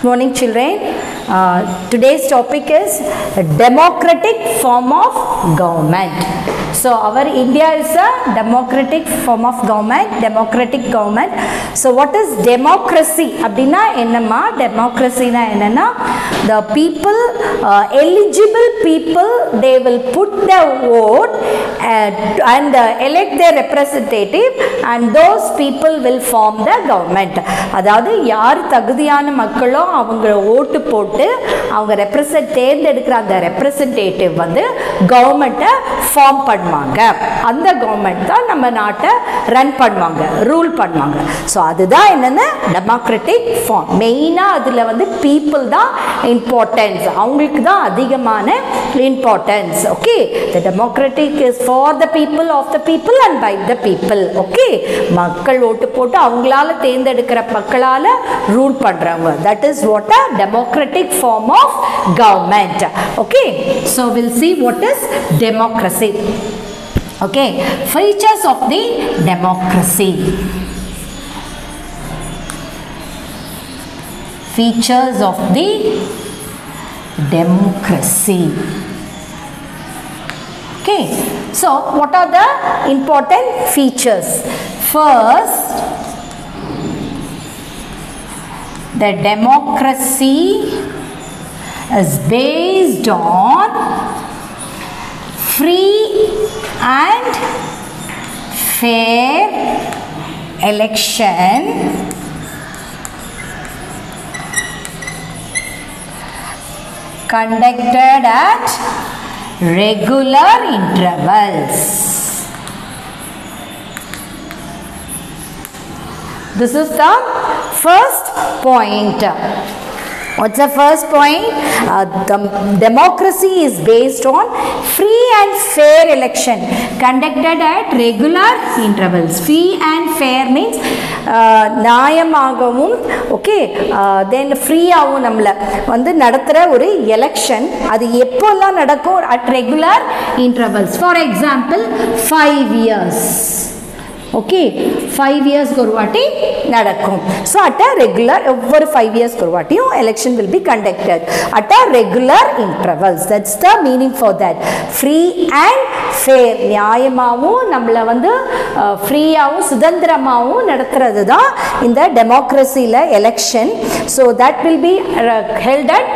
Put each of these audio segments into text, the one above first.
Morning children. Today's topic is a democratic form of government. So our India is a democratic form of government, democratic government. So what is democracy? Abdina enna democracy na enna the people, eligible people, they will put their vote and elect their representative, and those people will form the government. அதாவது யார் தகுதியான மக்களோ அவங்க ஓட்டு போட்டு அவங்க தேர்ந்தெடுக்கிற அந்த representative வந்து கவர்மெண்ட்டை ஃபார்ம் பண்ணுவாங்க. அந்த கவர்மெண்ட் தான் நம்ம நாட்டை ரன் பண்ணுவாங்க, ரூல் பண்ணுவாங்க. ஸோ அதுதான் என்னென்ன டெமோக்ராட்டிக் ஃபார்ம். மெயினாக அதில் வந்து பீப்புள் தான் இம்பார்ட்டன்ஸ், அவங்களுக்கு தான் அதிகமான importance. Okay, the democratic is for the people, of the people and by the people. Okay, மக்கள் ஓட்டு போட்டு அவங்களால தேர்ந்தெடுக்கிற மக்களால் ரூல் பண்ணுறவங்க. That is what a democratic form of government. Okay, so we'll see what is democracy. Okay, features of the democracy. Features of the democracy. Okay, so what are the important features? First, the democracy is based on free and fair election conducted at regular intervals. This is the first point. What's the first point? The democracy is based on free and fair election conducted at regular intervals. Free and fair means நியாயமாகவும், okay, தென் ஃப்ரீயாகவும் நம்மளை வந்து நடத்துகிற ஒரு election. அது எப்போல்லாம் நடக்கும்? At regular intervals. For example 5 years. Okay, 5 yearsக்கு ஒரு வாட்டி நடக்கும். ஸோ அட் அ ரெகுலர், ஒவ்வொரு 5 yearsக்கு ஒரு வாட்டியும் election will be conducted at a regular intervals. That's the meaning for that. Free and fair, நியாயமாகவும் நம்மளை வந்து ஃப்ரீயாகவும் சுதந்திரமாகவும் நடத்துறது தான் இந்த டெமோக்ரஸியில் election. So that will be held at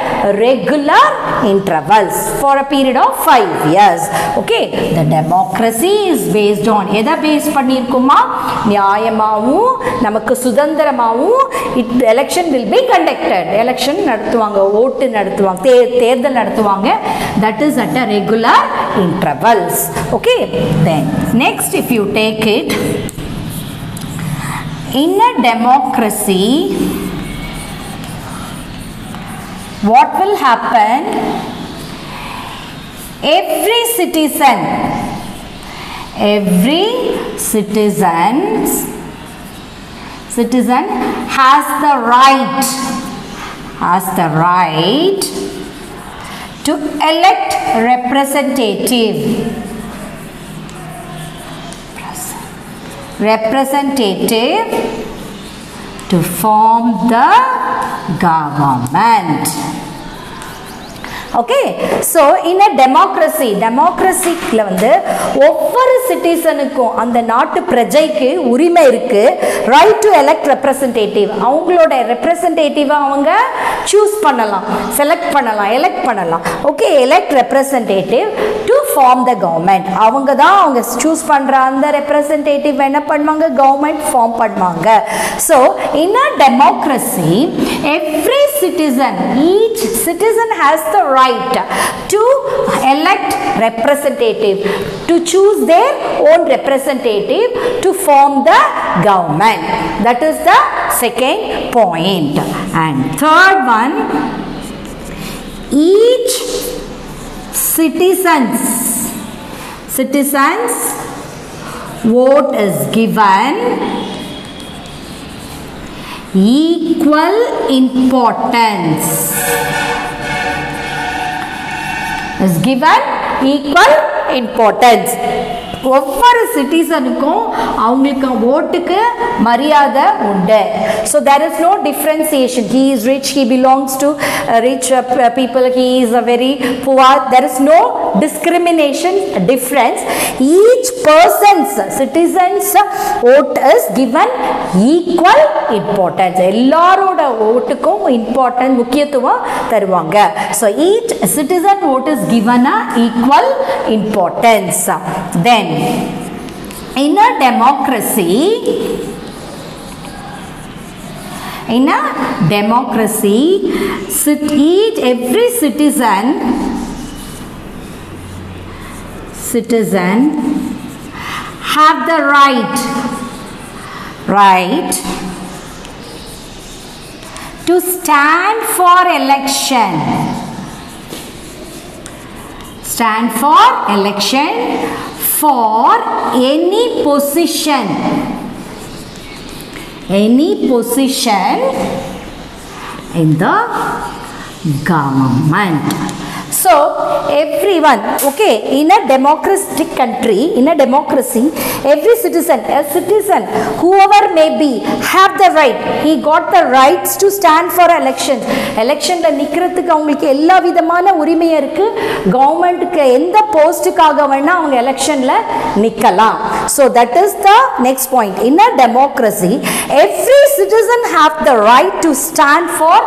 regular intervals for a period of 5 years. Okay, the democracy is based on, எதை பேஸ் பண்ணியிருக்குமா? நியாயமாகவும் நமக்கு சுதந்திரமாகவும் election will be conducted. Election நடத்துவாங்க, ஓட்டு நடத்துவாங்க, தேர்தல் நடத்துவாங்க. That is at a regular intervals. Okay, then next if you take it, in a democracy what will happen? Every citizen has the right to elect representative to form the government. Okay, so in a டெமோக்ரஸியில் வந்து ஒவ்வொரு சிட்டிசனுக்கும், அந்த நாட்டு பிரஜைக்கு உரிமை இருக்குது, right to elect representative. அவங்களோட ரெப்ரசன்டேட்டிவை அவங்க choose பண்ணலாம், செலக்ட் பண்ணலாம், எலெக்ட் பண்ணலாம். Okay, elect representative to form the government. அவங்க தான் அவங்க சூஸ் பண்ணுற அந்த ரெப்ரசன்டேட்டிவ் என்ன பண்ணுவாங்க? கவர்மெண்ட் ஃபார்ம் பண்ணுவாங்க. So in a democracy every citizen, each citizen has the right to elect representative, to choose their own representative to form the government. That is the second point. And third one, each citizens vote is given equal importance. Is given equal importance. ஒவ்வொரு சிட்டிசனுக்கும் அவங்களுக்கு ஓட்டுக்கு மரியாதை உண்டு. So there is no differentiation. He is rich, he belongs to rich people, he is a very poor. There is no discrimination difference. Each person's citizens vote is given equal importance. எல்லாரோட ஓட்டுக்கும் important முக்கியத்துவம் தருவாங்க. So each citizen vote is given a equal importance. Then in a democracy, every citizen have the right to stand for election. For any position in the government. So everyone, okay, in a democratic country, in a democracy, every citizen, whoever may be, have the right, he got the rights to stand for elections. Electionல நிக்கிறதுக்கு அவங்களுக்கு எல்லா விதமான உரிமை இருக்கு. கவர்மெண்ட்க்கு எந்த போஸ்டுக்காக வேணா அவங்க எலெக்ஷன்ல நிக்கலாம். So that is the next point. In a democracy, every citizen have the right to stand for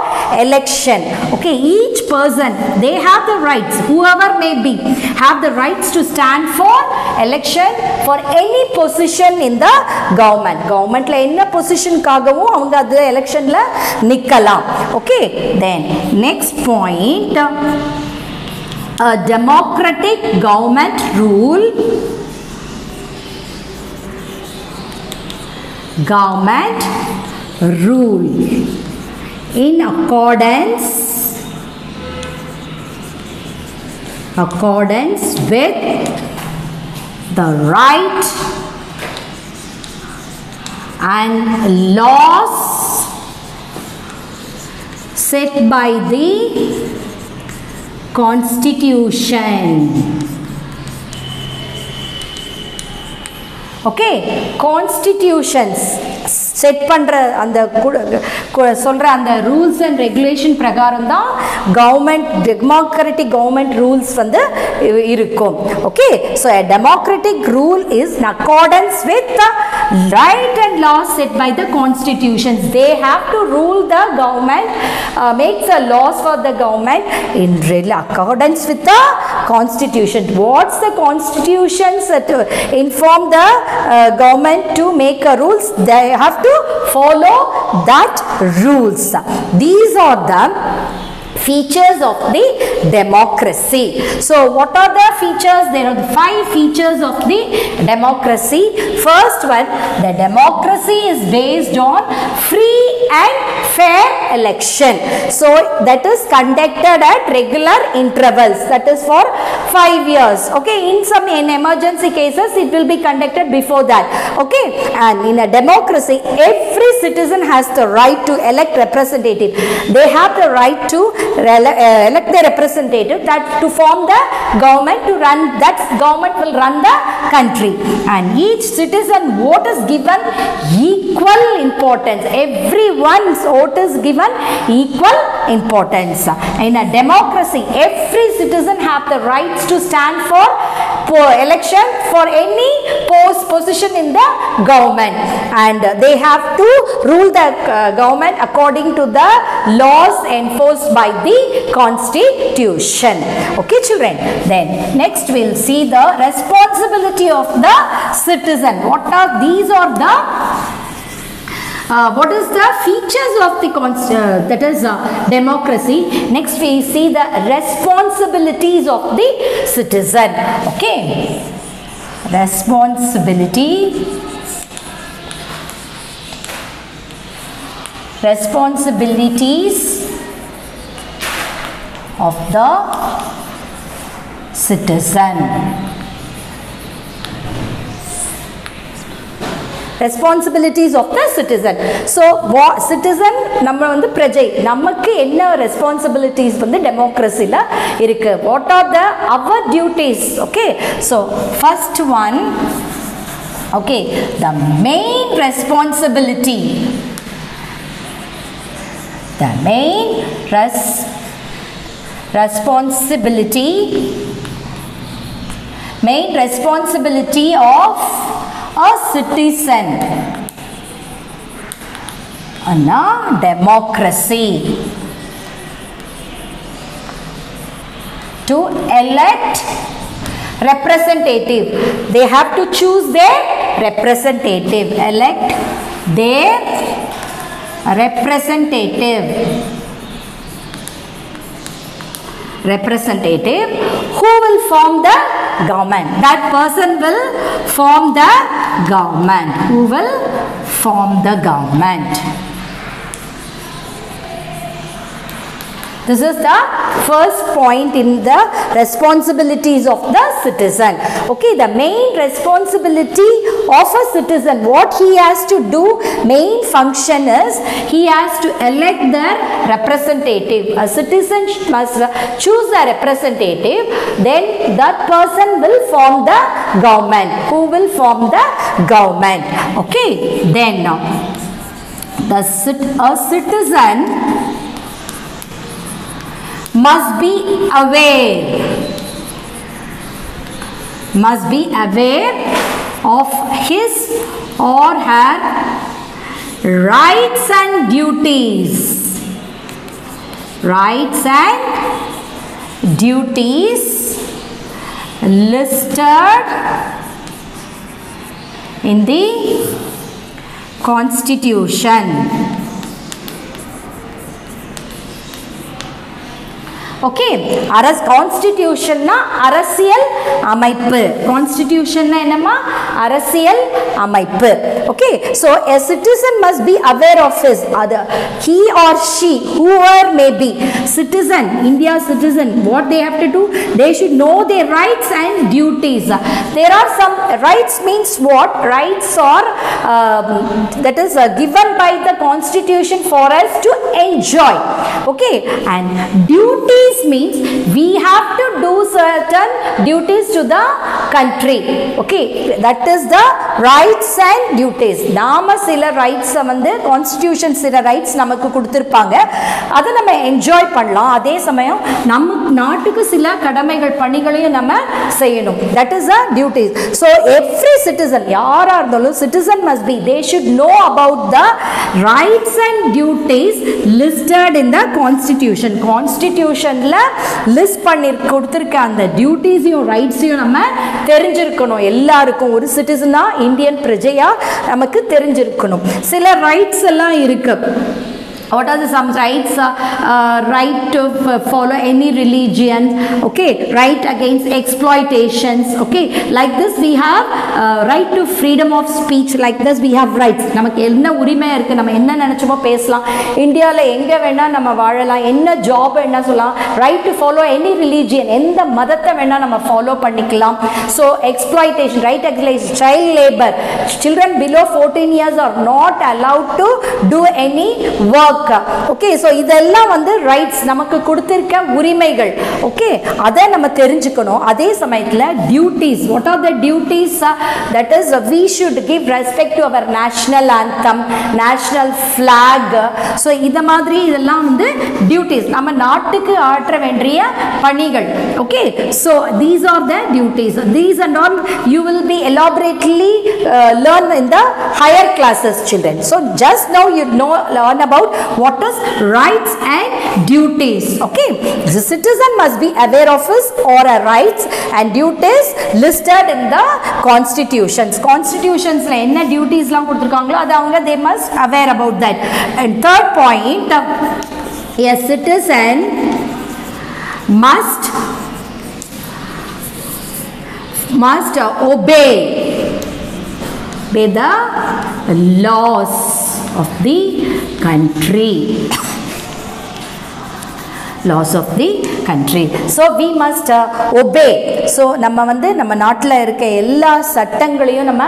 election. Okay, each person, they have the rights, whoever may be, have the rights to stand for election for any position in the government. Governmentல என்ன பொசிஷனுக்காகவும் அவங்க அது எலெக்ஷன்ல நிக்கலாம். Okay, then next point, a democratic government rule in accordance with the right and laws set by the Constitution. Okay, constitutions set பண்ணுற அந்த சொல்கிற அந்த rules and regulation பிரகாரம் தான் கவர்மெண்ட், டெமோக்ராட்டிக் கவர்மெண்ட் ரூல்ஸ் வந்து இருக்கும். Okay, so a democratic rule is in accordance with the right and laws set by the constitutions. They have to rule the government, make the laws for the government in accordance with the constitution. What's the constitutions to inform the government to make a rules? They have to follow that rules. These are the features of the democracy. So what are the features? There are 5 features of the democracy. First one, the democracy is based on free and fair election. So that is conducted at regular intervals, that is for 5 years. Okay, in emergency cases it will be conducted before that. Okay, and in a democracy every citizen has the right to elect representative. They have the right to elect their representative that to form the government, to run that government will run the country, and each citizen vote is given equal importance. Everyone's vote is given equal importance. In a democracy every citizen have the rights to stand for election for any position in the government, and they have to rule the government according to the laws enforced by the Constitution. Okay children, then next we will see the responsibility of the citizen. What are these? Are the what is the features of the that is democracy? Next we see the responsibilities of the citizen. Okay, responsibilities of the citizen. responsibilities of the citizen. So citizen நம்ம வந்து பிரஜை, நமக்கு என்ன responsibilities வந்து democracyல இருக்கு, what are the our duties. Okay, so first one, okay, the main responsibility, the main responsibility of a citizen in a democracy to elect representative. They have to choose their representative, elect their representative who will form the government. That person will form the government. Who will form the government? This is the first point in the responsibilities of the citizen. Okay, the main responsibility of a citizen, what he has to do, main function is he has to elect their representative. A citizen must choose a representative, then that person will form the government. Who will form the government? Okay, then a citizen must be aware of his or her rights and duties. Listed in the Constitution. Okay, constitution na அரசியல் அமைப்பு. Constitution na enama அரசியல் அமைப்பு. Okay, so a citizen must be aware of his other, he or she, whoever may be, citizen, India citizen, what they have to do, they should know their rights and duties. There are some rights, means what? Rights are that is given by the Constitution for us to enjoy. Okay, and duties means we have to do certain duties to the country. Okay, that is the rights and duties. நாம சில rights வந்து Constitution சில rights நமக்கு கொடுத்திருப்பாங்க, அதை நம்ம enjoy பண்ணலாம். அதே சமயம் நம்ம நாட்டுக்கு சில கடமைகள் பணிகளையும் நம்ம செய்யணும். That is the duties. So every citizen, யாரா இருந்தாலும் citizen must be, they should know about the rights and duties listed in the Constitution. Constitutionல லிஸ்ட் பண்ணி கொடுத்திருக்க அந்த டியூட்டிஸையும் ரைட்ஸையும் நம்ம தெரிஞ்சிருக்கணும். எல்லாருக்கும் ஒரு சிட்டிசனா, இந்தியன் பிரஜையா நமக்கு தெரிஞ்சிருக்கணும். சில ரைட்ஸ் எல்லாம் இருக்கு. What are some rights? Right to follow any religion. Okay, right against exploitations. Okay, like this we have right to freedom of speech. Like this we have rights. நமக்கு என்ன உரிமை இருக்கு, நம்ம என்ன நினைச்சோமோ பேசலாம், இந்தியாவில் எங்கே வேணா நம்ம வாழலாம், என்ன ஜாப் என்ன சொல்லலாம், right to follow any religion, எந்த மதத்தை வேணா நம்ம ஃபாலோ பண்ணிக்கலாம். So exploitation, right against child labor, children below 14 years are not allowed to do any work. Okay, so இதெல்லாம் வந்து ரைட்ஸ், நமக்கு கொடுத்திருக்க உரிமைகள். ஓகே, அதை நம்ம தெரிஞ்சுக்கணும். அதே சமயத்தில் duties, what are the duties? That is we should give respect to our national anthem, national flag. So இத மாதிரி இதெல்லாம் வந்து டியூட்டிஸ், நம்ம நாட்டுக்கு ஆற்ற வேண்டிய பணிகள். Okay, so these are the duties. These and all you will be elaborately learn in the higher classes, children. So just now you learn about what is rights and duties. Okay, the citizen must be aware of his or her rights and duties listed in the constitutions. Constitutions la enna duties la kuduthirukangalo adu avanga they must aware about that. And third point, a citizen must obey the laws of the country. laws of the country. So we must obey. So நம்ம நாட்டில் இருக்க எல்லா சட்டங்களையும் நம்ம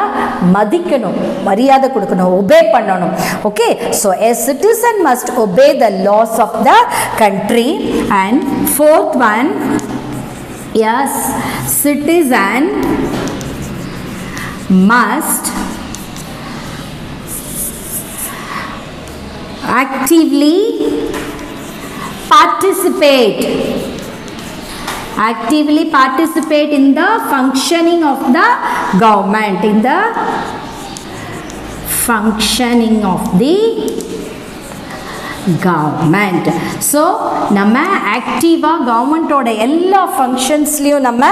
மதிக்கணும், மரியாதை கொடுக்கணும், obey பண்ணணும். Okay, so a citizen must obey the laws of the country. And fourth one, yes, citizen must actively participate in the functioning of the government, in the functioning of the government. So நம்ம ஆக்டிவா கவர்மெண்டோட எல்லா ஃபங்க்ஷன்ஸ்லயும் நம்ம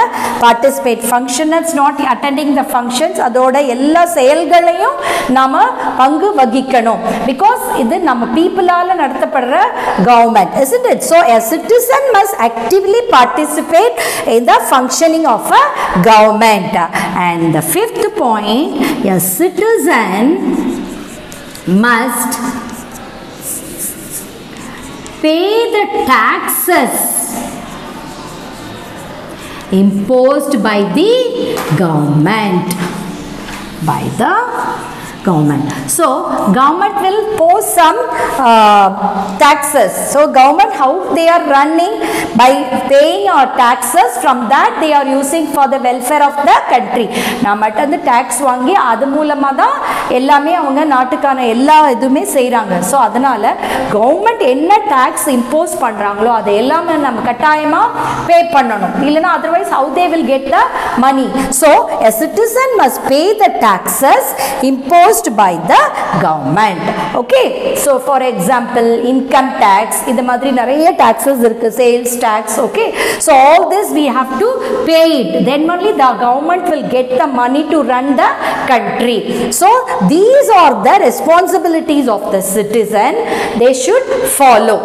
participate, ஃபங்க்ஷனர்ஸ் not attending the functions, அதோட எல்லா செயல்களையும் நாம பங்கு வகிக்கணும். பிகாஸ் இது நம்ம பீப்புளால நடத்தப்படுற government, isn't it? So a citizen must actively participate in the functioning of a government. And the fifth point, a citizen must pay the taxes imposed by the government. So government will pose some taxes. So government, how they are running, by paying our taxes, from that they are using for the welfare of the country. நம்மட்ட அந்த tax வாங்கி அது மூலமா தான் எல்லாமே அவங்க நாட்டுக்கான எல்லா இதுமே செய்றாங்க. So அதனால government என்ன tax impose பண்றாங்களோ அது எல்லாமே நம்ம கட்டாயமா pay பண்ணணும். இல்லனா otherwise how they will get the money? So a citizen must pay the taxes imposed by the government. Okay, so for example income tax, இது மாதிரி நிறைய taxes இருக்கு, sales tax. Okay, so all this we have to pay it, then only the government will get the money to run the country. So these are the responsibilities of the citizen, they should follow.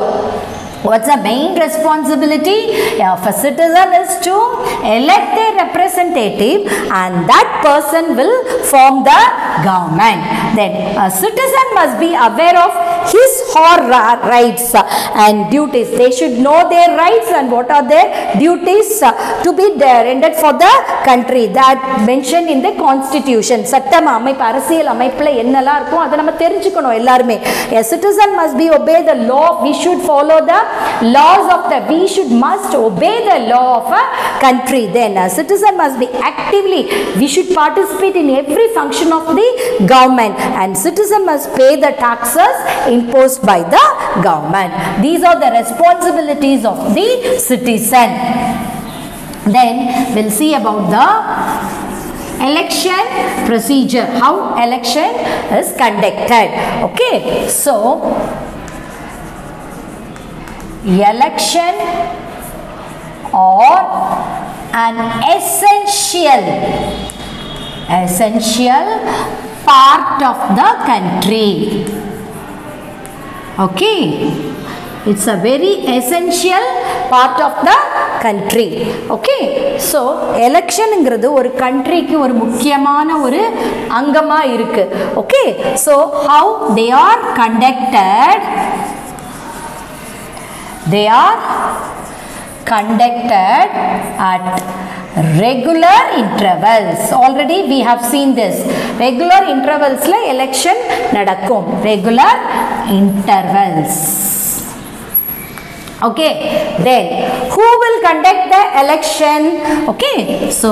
What's the main responsibility of a citizen is to elect a representative, and that person will form the government. Then a citizen must be aware of his or her rights and duties. They should know their rights and what are their duties to be rendered for the country, that mentioned in the constitution. சட்டம் அமைப்பு, அரசியல் அமைப்புல என்னெல்லாம் இருக்கும் அதை நம்ம தெரிஞ்சுக்கணும் எல்லாருமே. A citizen must be obey the law. We should follow the laws of the, must obey the law of a country. Then a citizen must be actively, we should participate in every function of the government, and citizen must pay the taxes imposed by the government. These are the responsibilities of the citizen. Then we'll see about the election procedure, how election is conducted. Okay, so election or an essential part of the country. Okay, it's a very essential part of the country. Okay, so election ங்கிறது ஒரு countryக்கு ஒரு முக்கியமான ஒரு அங்கமா இருக்கு. Okay, so how they are conducted? They are conducted at regular intervals. Already we have seen this. Regular intervals la election nadakkum. Regular intervals. Okay, then who will conduct the election? Okay, so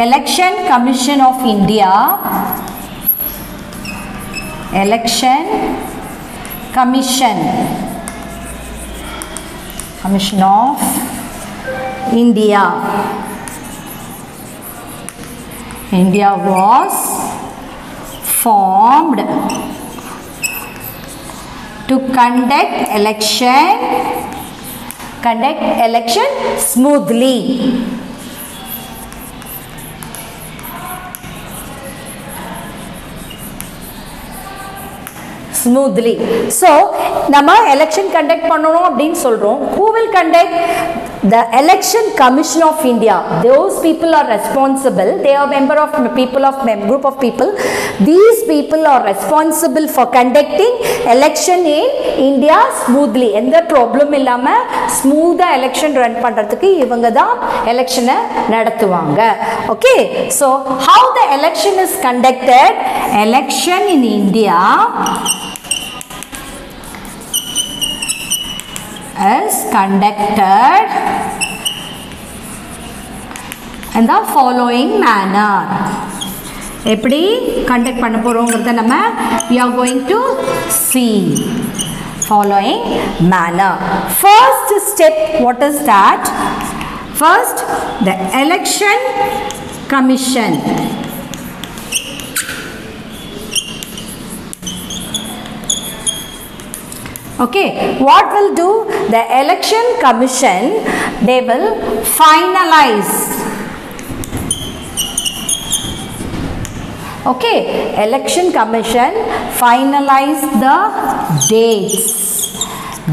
Election Commission of India, Election Commission of India was formed to conduct election smoothly. So நம்ம election conduct பண்ணனும் அப்படினு சொல்றோம். Who will conduct? the Election Commission of India, those people are responsible. They are member of people of group of people. These people are responsible for conducting election in India smoothly. எந்த problem இல்லாம smooth election run பண்றதுக்கு இவங்க தான் election நடத்துவாங்க. Okay, so how the election is conducted? Election in India is conducted in the following manner. எப்படி conduct பண்ண போறோம்ங்கறத நம்ம we are going to see following manner. First step, what is that? First, the Election Commission. Okay, what will do the Election Commission? They will finalize. Okay, Election Commission finalize the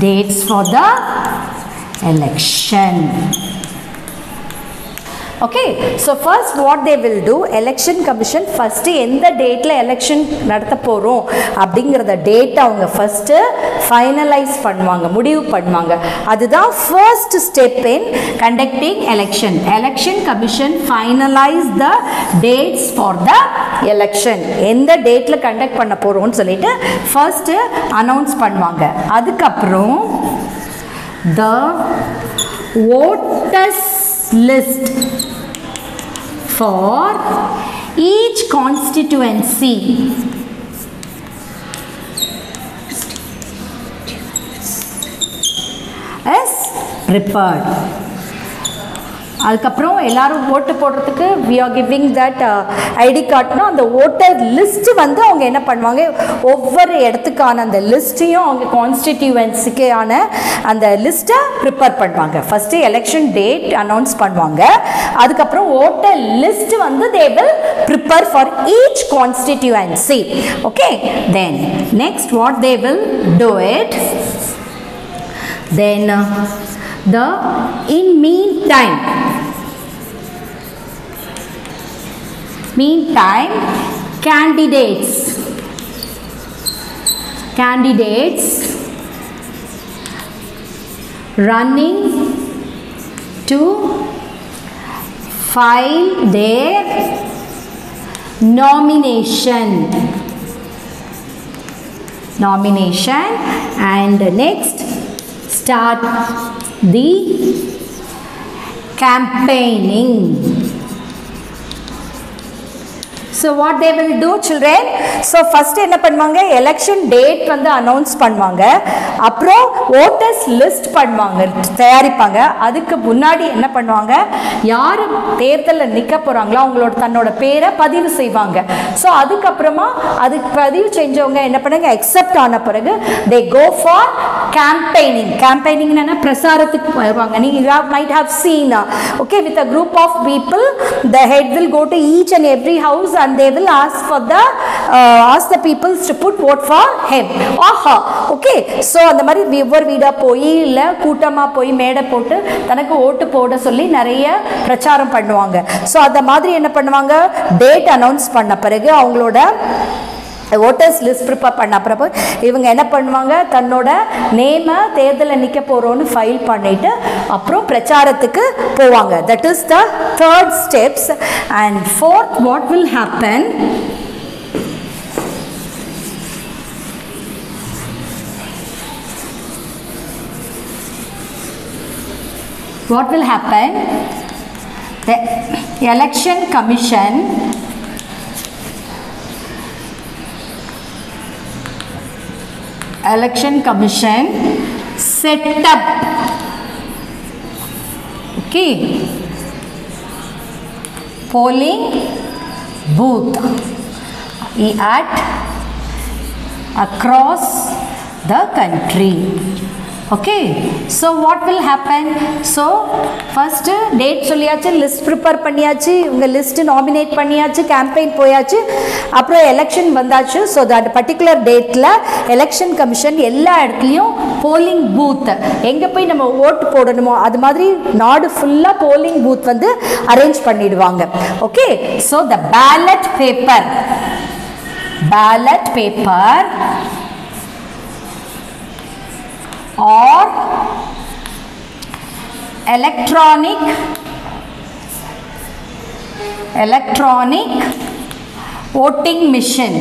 dates for the election. Okay, so first what they will do, Election Commission first எந்த டேட்ல election நடத்த போறோம் அப்படிங்கறத date அவங்க first finalise பண்ணுவாங்க, முடிவு பண்ணுவாங்க. அதுதான் first step in conducting election. Election Commission finalize the dates for the election. எந்த டேட்ல கண்டக்ட் பண்ண போறோம்னு சொல்லிட்டு ஃபர்ஸ்ட் அனௌன்ஸ் பண்ணுவாங்க. அதுக்கு அப்புறம் the voters list for each constituency is prepared. அதுக்கப்புறம் எல்லாரும் ஓட்டு போடுறதுக்கு we are giving that ID கார்ட்னா அந்த ஓட்டர் லிஸ்ட் வந்து அவங்க என்ன பண்ணுவாங்க, ஒவ்வொரு இடத்துக்கான அந்த லிஸ்ட்டையும் அவங்க கான்ஸ்டிடியூவன்சிக்கான அந்த லிஸ்ட்டை ப்ரிப்பேர் பண்ணுவாங்க. ஃபஸ்ட்டு எலெக்ஷன் டேட் அனௌன்ஸ் பண்ணுவாங்க. அதுக்கப்புறம் ஓட்டர் லிஸ்ட் வந்து they will prepare for each constituency. Okay, then next what they will do it, then in meantime candidates running to file their nomination and next start the campaigning. So what they will do children, so first என்ன பண்ணுவாங்க, election date வந்து announce பண்ணுவாங்க. அப்புறம் voters list பண்ணுவாங்க, தயாரிப்பாங்க. அதுக்கு முன்னாடி என்ன பண்ணுவாங்க, யார் தேர்தலில் நிற்க போகிறாங்களோ அவங்களோட தன்னோட பேரை பதிவு செய்வாங்க. ஸோ அதுக்கப்புறமா அதுக்கு பதிவு செஞ்சவங்க என்ன பண்ணுங்க, அக்செப்ட் ஆன பிறகு they go for campaigning. campaigning என்ன, பிரசாரத்துக்கு வருவாங்க. நீங்கள் might have seen, okay, with a group of people, the head will go to each and every house and they will ask the people to put vote for him or her. Okay, so அந்த மாதிரி ஒவ்வொரு வீடா போய் இல்லை கூட்டமா போய் மேடை போட்டு தனக்கு ஓட்டு போட சொல்லி நிறைய பிரச்சாரம் பண்ணுவாங்க. ஸோ அந்த மாதிரி என்ன பண்ணுவாங்க, டேட் அனௌன்ஸ் பண்ண பிறகு அவங்களோட ஓட்டர்ஸ் லிஸ்ட் ப்ரிப்பேர் பண்ண அப்புறம் இவங்க என்ன பண்ணுவாங்க, தன்னோட நேமை தேர்தலில் நிற்க போகிறோன்னு ஃபைல் பண்ணிவிட்டு அப்புறம் பிரச்சாரத்துக்கு போவாங்க. That is the third steps. And fourth what will happen, the Election Commission set up, okay, polling booth at across the country. Okay, so what will happen? So first date சொல்லியாச்சு, list prepare பண்ணியாச்சு, உங்க list nominate பண்ணியாச்சு, campaign போயாச்சு, அப்புறம் election வந்தாச்சு. So that particular dateல election commission எல்லா இடத்துலயும் polling booth எங்க போய் நம்ம ஓட் போடணுமோ அது மாதிரி நாடு ஃபுல்லா polling booth வந்து அரேஞ்ச் பண்ணிடுவாங்க. Okay, so the ballot paper or electronic voting machine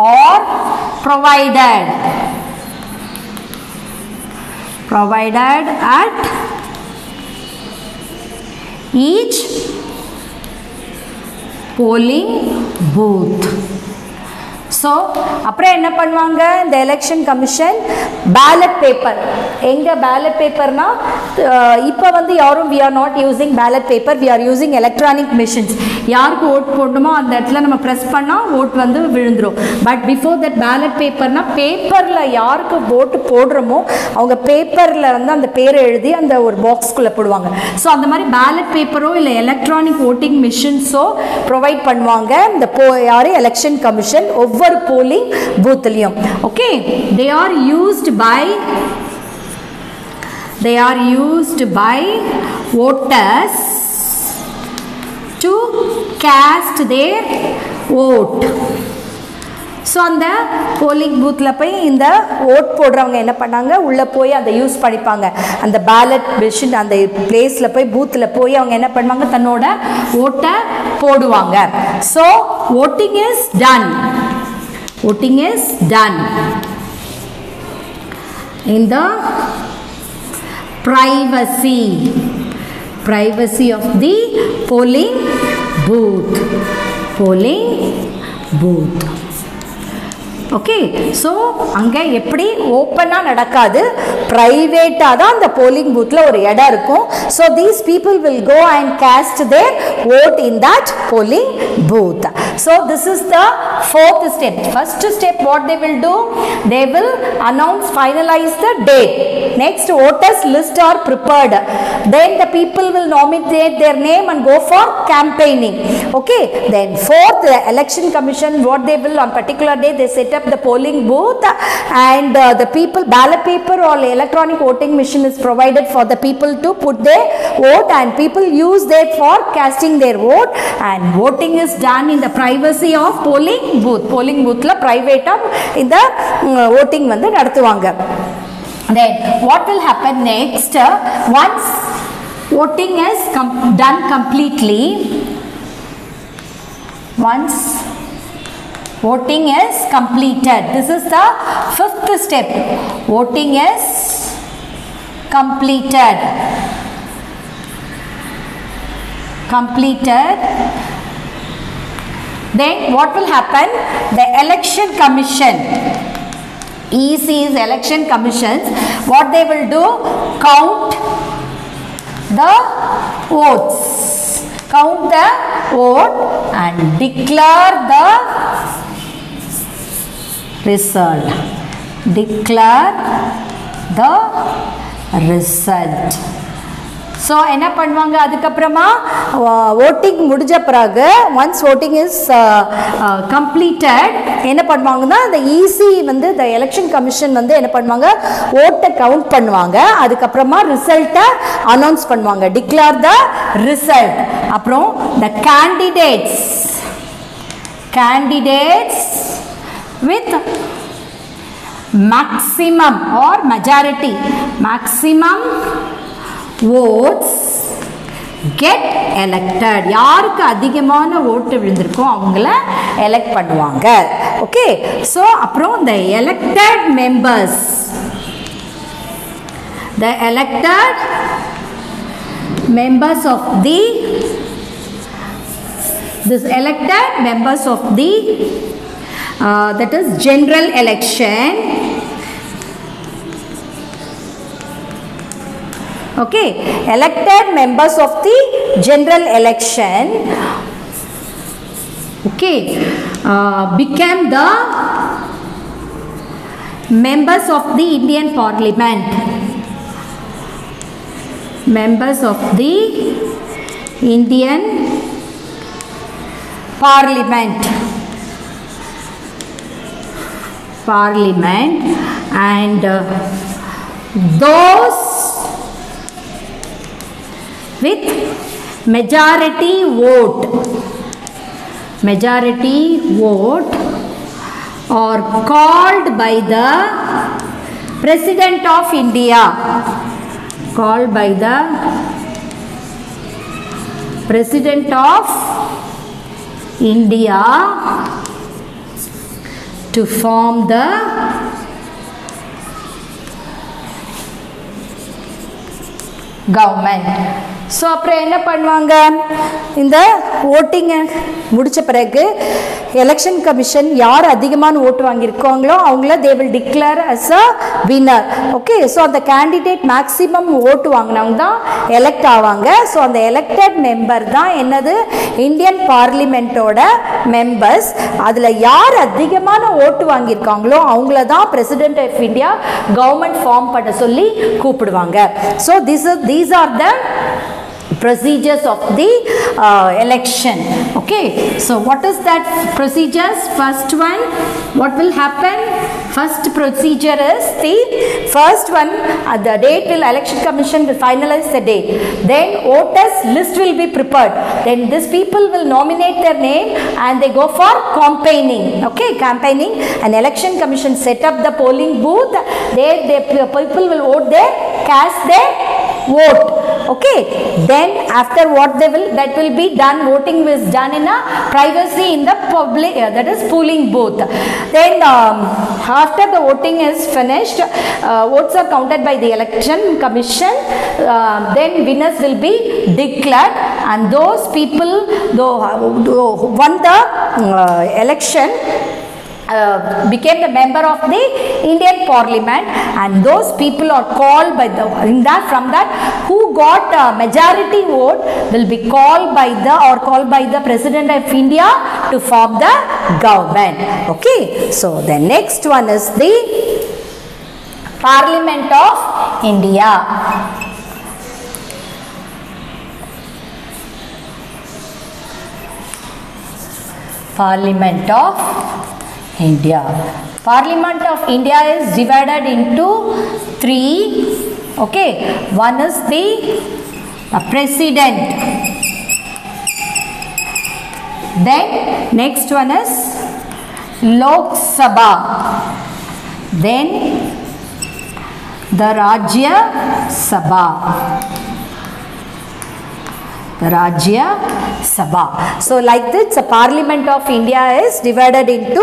or provided at each polling booth. So அப்புறம் என்ன பண்ணுவாங்க இந்த எலெக்ஷன் கமிஷன் பேலட் பேப்பர் எங்க பேலட் பேப்பர்னா இப்போ வந்து யாரும் we are not using ballot paper, we are using electronic machines. யாருக்கு vote போடணுமோ அந்த இடத்துல நம்ம பிரஸ் பண்ணா ஓட் வந்து விழுந்துரும். பட் பிஃபோர் தட் பேலட் பேப்பர்னா பேப்பர்ல யாருக்கு ஓட்டு போடுறோமோ அவங்க பேப்பர்ல வந்து அந்த பேரை எழுதி அந்த ஒரு பாக்ஸ்குள்ள போடுவாங்க. ஸோ அந்த மாதிரி பேலட் பேப்பரோ இல்லை எலக்ட்ரானிக் ஓட்டிங் மிஷின்ஸோ ப்ரொவைட் பண்ணுவாங்க இந்த யாரு எலெக்ஷன் கமிஷன் ஒவ்வொரு polling boothலயும். Okay, they are used by voters to cast their vote. So அந்த போலிங் பூத்தில் போய் இந்த ஓட் போடுறவங்க என்ன பண்ணாங்க உள்ளே போய் அதை யூஸ் பண்ணிப்பாங்க அந்த பேலட் மிஷின் அந்த பிளேஸில் போய் பூத்தில் போய் அவங்க என்ன பண்ணுவாங்க தன்னோட ஓட்டை போடுவாங்க. So voting is done in the privacy of the polling booth. Okay, so அங்கே எப்படி ஓப்பனாக நடக்காது, ப்ரைவேட்டாக தான் அந்த போலிங் பூத்தில் ஒரு இடம் இருக்கும். So these people will go and cast their vote in that polling booth. So this is the fourth step. First step what they will do, they will finalize the date. Next voters list are prepared, then the people will nominate their name and go for campaigning. Okay, then fourth the election commission what they will on particular day they set up the polling booth and the people ballot paper or electronic voting machine is provided for the people to put their vote and people use that for casting their vote and voting is done in the privacy of polling booth la private in the voting வந்து நடத்துவாங்க. Then what will happen next, once voting is done completely, once voting is completed, this is the fifth step, voting is completed, then what will happen, the election commission, EC's election commissions what they will do, count the votes, and declare the result. So என்ன பண்ணுவாங்க அதுக்கப்புறமா voting முடிஞ்ச பிறகு once voting is completed என்ன பண்ணுவாங்கன்னா the EC வந்து the election commission வந்து என்ன பண்ணுவாங்க ஓட்டை கவுண்ட் பண்ணுவாங்க, அதுக்கப்புறமா ரிசல்ட்டை அனௌன்ஸ் பண்ணுவாங்க, declare the result. அப்புறம் the candidates with maximum or majority votes get elected. யாருக்கு அதிகமான ஓட்டு விழுந்திருக்கோ அவங்கள எலெக்ட் பண்ணுவாங்க. ஓகே, ஸோ அப்புறம் the elected members of the that is general election. Okay, elected members of the general election. Okay, became the members of the Indian Parliament. Members of the Indian Parliament. And those with majority vote are called by the President of India. To form the government. So அப்புறம் என்ன பண்ணுவாங்க, இந்த ஓட்டிங்கை முடித்த பிறகு election commission யார் அதிகமான ஓட்டு வாங்கியிருக்காங்களோ அவங்கள they will declare as a winner. Okay, so அந்த கேண்டிடேட் மேக்ஸிமம் ஓட்டு வாங்கினவங்க தான் எலெக்ட் ஆவாங்க. ஸோ அந்த எலெக்டட் மெம்பர் தான் என்னது, இந்தியன் பார்லிமெண்ட்டோட மெம்பர்ஸ். அதில் யார் அதிகமான ஓட்டு வாங்கியிருக்காங்களோ அவங்கள தான் president of India government form பண்ண சொல்லி கூப்பிடுவாங்க. So these are the procedures of the election. Okay, so what is that procedures? First one, what will happen? First procedure is the first one, the date will election commission will finalize the date. Then voters list will be prepared. Then these people will nominate their name and they go for campaigning. Okay, campaigning, and election commission set up the polling booth. There the people will vote there, cast their vote. Okay, then after what they will, that will be done, voting is done in a privacy in the public, that is polling booth. Then after the voting is finished, votes are counted by the election commission, then winners will be declared, and those people who won the election became the member of the Indian Parliament, and those people are called by the from that who got majority vote will be called by the President of India to form the government. Okay, so the next one is the Parliament of India. Parliament of India. Parliament of India is divided into three. Okay, one is the President. Then next one is Lok Sabha. Then the Rajya Sabha. So like this, the Parliament of India is divided into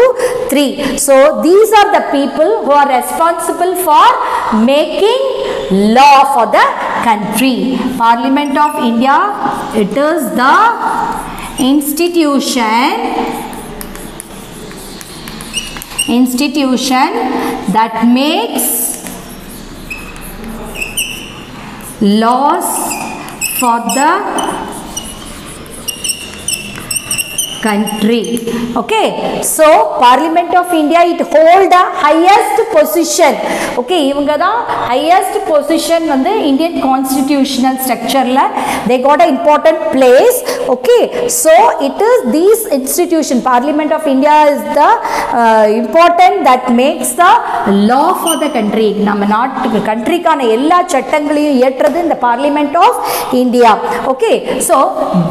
three. So these are the people who are responsible for making law for the country. Parliament of India, it is the institution that makes laws for the country. Okay, so Parliament of India, it hold the highest position. Okay, இவங்க தான் highest position வந்து Indian constitutional structureல they got an important place. Okay, so it is these institution, Parliament of India is the important that makes the law for the country. நம்ம நாட்டுக்கு கண்ட்ரிக்கான எல்லா சட்டங்களையும் இயற்றுறது இந்த Parliament of India. Okay, so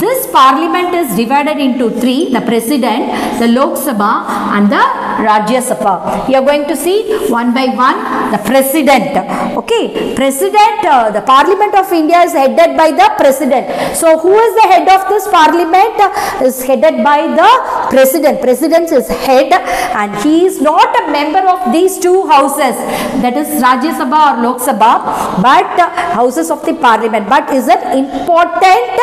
this Parliament is divided into three: the President, the Lok Sabha, and the Rajya Sabha. You are going to see one by one. The President. Okay, President. The Parliament of India is headed by the President. So who is the head of this Parliament? Is headed by the President. President is head, and he is not a member of these two houses, that is Rajya Sabha or Lok Sabha, but houses of the Parliament. But is an important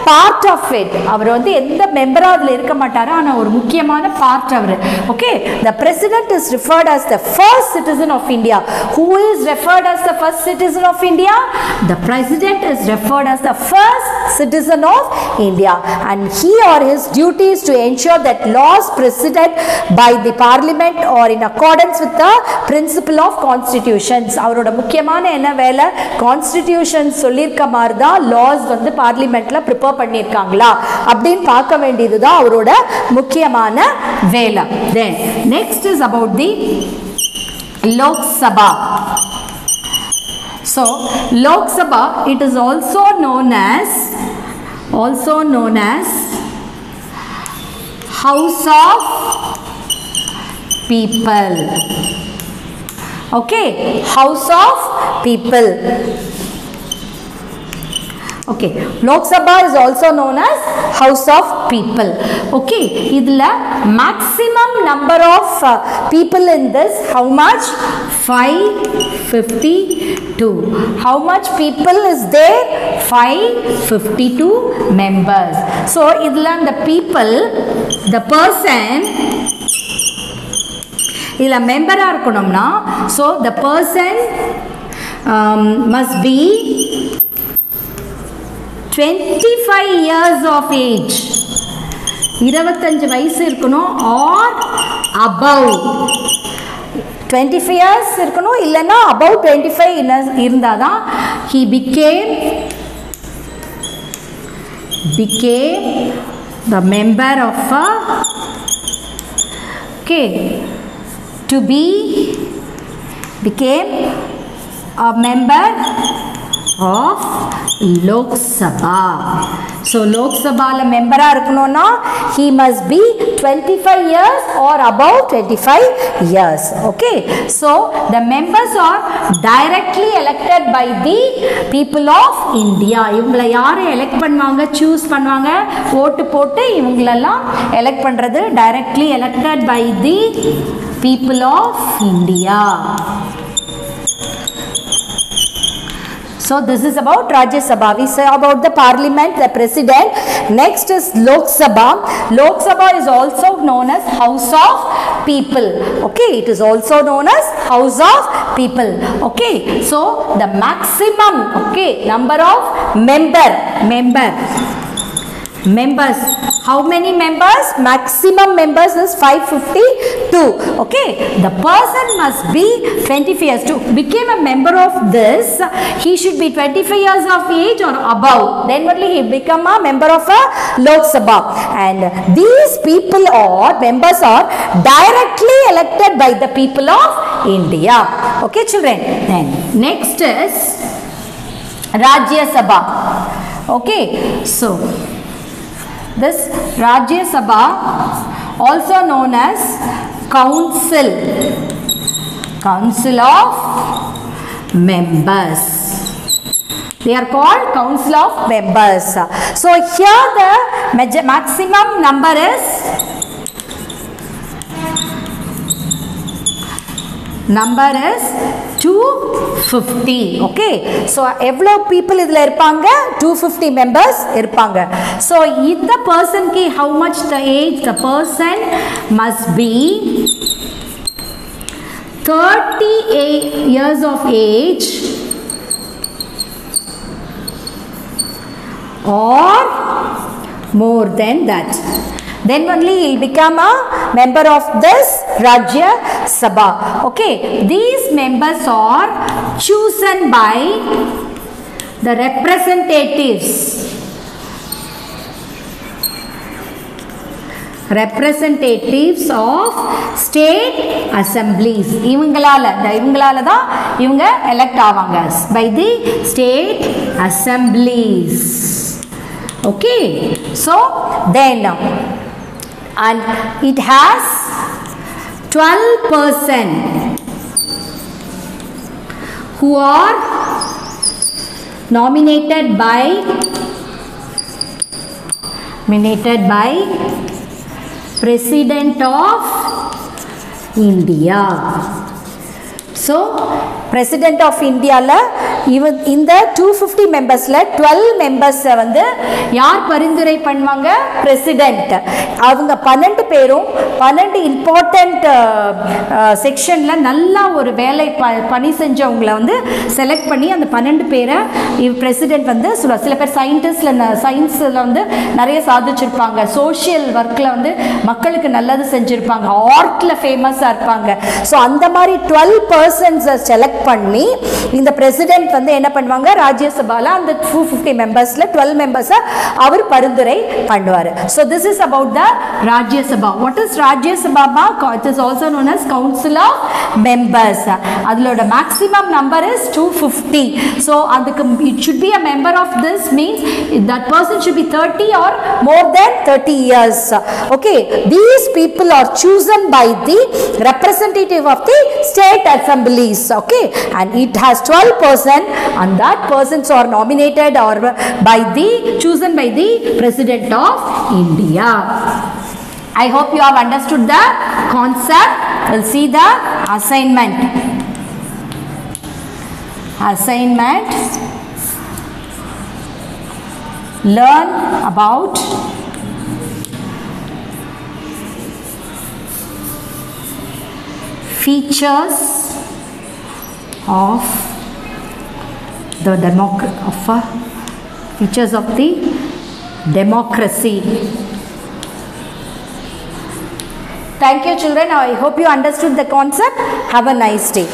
part of it. அவர் வந்து எந்த மெம்பரா அதுல இருக்க மாட்டாரு, ஆனா ஒரு முக்கியமான part அவர். Okay, the President is referred as the first citizen of India. Who is referred as the first citizen of India? The President is referred as the first citizen of India, and he or his duty is to ensure that laws presented by the parliament or in accordance with the principle of constitutions. அவரோட முக்கியமான என்ன வேலை, constitution சொல்லியிருக்க மாதிரி தான் loss வந்து பார்லிமெண்ட்ல prepare பண்ணியிருக்காங்களா அப்படின்னு பார்க்க வேண்டியது தான் அவரோட முக்கியமான வேலை. Then next is about the Lok Sabha. So Lok Sabha, it is also known as House of People. Okay, House of People. Okay, Lok Sabha is also known as House of People. Okay, idla maximum number of people in this, how much? 552. How much people is there? 552 members. So idla the people, the person idla member irukonumna, so the person must be 25 years of age. 25 வயசு இருக்கணும் or above. 25 years இருக்கணும் இல்லனா above 25 இருந்தாதான் he became the member of a, okay, to be became a member of Lok Sabha. So Lok Sabha la member irukonona he must be 25 years or above 25 years. Okay, so the members are directly elected by the people of India. இவங்கள யாரை elect பண்ணுவாங்க, choose பண்ணுவாங்க, ஓட்டு போட்டு இவங்களெல்லாம் elect பண்றது directly elected by the people of India. So this is about Rajya Sabha. We say about the parliament, the president. Next is Lok Sabha. Lok Sabha is also known as House of People. Okay, it is also known as House of People. Okay, so the maximum, okay, number of members. How many members? Maximum members is 552. Okay, the person must be 25 years. To become a member of this, he should be 25 years of age or above. Then only he become a member of a Lok Sabha. And these people or members are directly elected by the people of India. Okay, children. Then next is Rajya Sabha. Okay, so this Rajya Sabha, also known as Council of Members. They are called Council of Members. So here the maximum number is 250. Okay, so எவ்வளோ people இதில் இருப்பாங்க? 250 members இருப்பாங்க. So இந்த person ki how much the age? The person must be 38 years of age or more than that. Then only he will become a member of this Rajya Sabha. Okay, these members are chosen by the representatives of state assemblies. இவங்களால தான் இவங்க elect ஆவாங்க by the state assemblies. Okay, so then and it has 12% who are nominated by President of India. So President of India la even in the 250 members la 12 members வந்து யார் பரிந்துரை பண்ணுவாங்க? President. அவங்க 12 பேரும் 12 important செக்ஷன்ல நல்லா ஒரு வேலை பணி செஞ்சவங்களை வந்து செலக்ட் பண்ணி அந்த 12 பேரை பிரசிடென்ட் வந்து சொல்லுவார். சில பேர் சயின்ஸில் வந்து நிறைய சாதிச்சிருப்பாங்க, சோஷியல் ஒர்க்கில் வந்து மக்களுக்கு நல்லது செஞ்சுருப்பாங்க, ஆர்ட்டில் ஃபேமஸாக இருப்பாங்க. ஸோ அந்த மாதிரி 12 பர்சன்ஸை செலக்ட் பண்ணி இந்த பிரசிடென்ட் வந்து என்ன பண்ணுவாங்க, ராஜ்யசபாவில் அந்த 250 மெம்பர்ஸில் 12 மெம்பர்ஸை அவர் பரிந்துரை பண்ணுவார். So this is about the Rajya Sabha. What is Rajya Sabha? It is also known as council of members. அதோட மேக்ஸிமம் நம்பர் இஸ் 250. ஸோ அதுக்கு it should be a member of this means that person should be 30 or more than 30 years. Okay, these people are chosen by the representative of the state assemblies. Okay, and it has 12 person and that persons are nominated or chosen by the President of India. I hope you have understood the concept. We'll see the assignment. Learn about features of the democracy. Thank you children. I hope you understood the concept. Have a nice day.